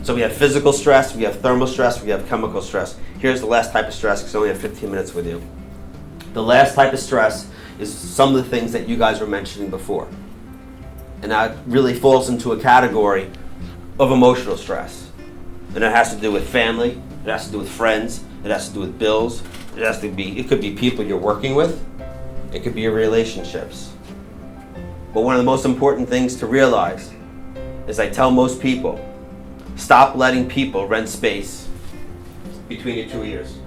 So we have physical stress, we have thermal stress, we have chemical stress. Here's the last type of stress, because I only have 15 minutes with you. The last type of stress is some of the things that you guys were mentioning before. And that really falls into a category of emotional stress. And it has to do with family, it has to do with friends, it has to do with bills, it could be people you're working with, it could be your relationships. But one of the most important things to realize is I tell most people, stop letting people rent space between your two ears.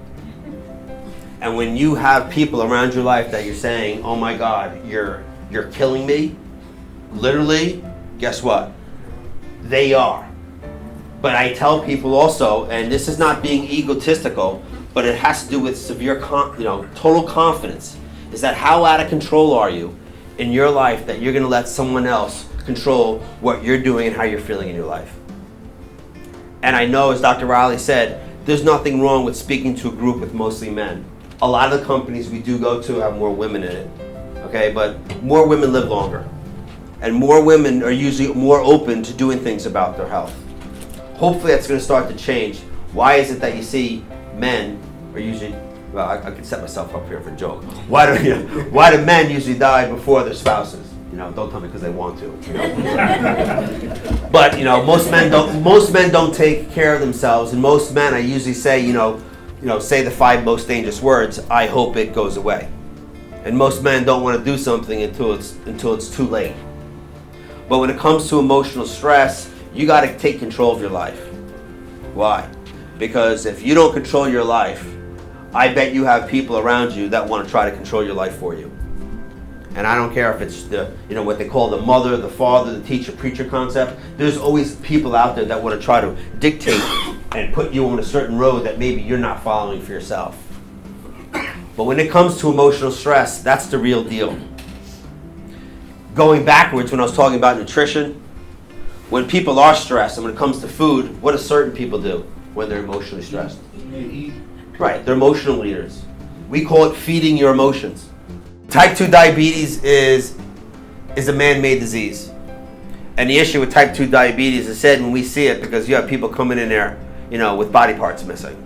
And when you have people around your life that you're saying, oh my God, you're killing me, literally, guess what? They are. But I tell people also, and this is not being egotistical, but it has to do with severe, total confidence, is that how out of control are you in your life that you're going to let someone else control what you're doing and how you're feeling in your life? And I know, as Dr. Riley said, there's nothing wrong with speaking to a group with mostly men. A lot of the companies we do go to have more women in it, okay? But more women live longer. And more women are usually more open to doing things about their health. Hopefully that's going to start to change. Why is it that you see men are usually, well, I could set myself up here for a joke. Why do men usually die before their spouses? Don't tell me because they want to. But most men don't take care of themselves, and most men, I usually say, say the 5 most dangerous words. I hope it goes away. And most men don't want to do something until it's too late. But when it comes to emotional stress, you got to take control of your life. Why? Because if you don't control your life, I bet you have people around you that want to try to control your life for you. And I don't care if it's what they call the mother, the father, the teacher, preacher concept. There's always people out there that want to try to dictate and put you on a certain road that maybe you're not following for yourself. But when it comes to emotional stress, that's the real deal. Going backwards, when I was talking about nutrition, when people are stressed and when it comes to food, what do certain people do when they're emotionally stressed? Right, they're emotional eaters. We call it feeding your emotions. Type 2 diabetes is a man-made disease. And the issue with type 2 diabetes is said when we see it, because you have people coming in there, with body parts missing.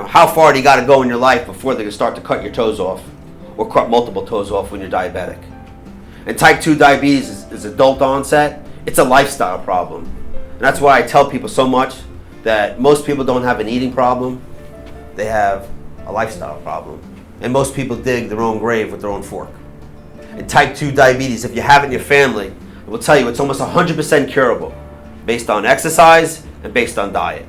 How far do you got to go in your life before they can start to cut your toes off or cut multiple toes off when you're diabetic? And type 2 diabetes is adult onset. It's a lifestyle problem. And that's why I tell people so much that most people don't have an eating problem. They have a lifestyle problem. And most people dig their own grave with their own fork. And type 2 diabetes, if you have it in your family, I will tell you it's almost 100% curable based on exercise and based on diet.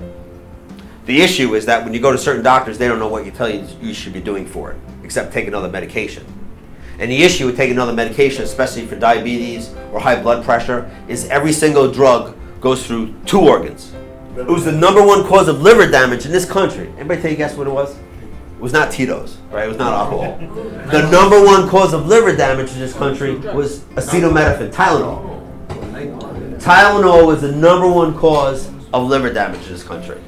The issue is that when you go to certain doctors, they don't know what you tell you should be doing for it, except take another medication. And the issue with taking another medication, especially for diabetes or high blood pressure, is every single drug goes through 2 organs. It was the #1 cause of liver damage in this country. Anybody take a guess what it was? It was not Tito's, right? It was not alcohol. The #1 cause of liver damage in this country was acetaminophen, Tylenol. Tylenol was the #1 cause of liver damage in this country.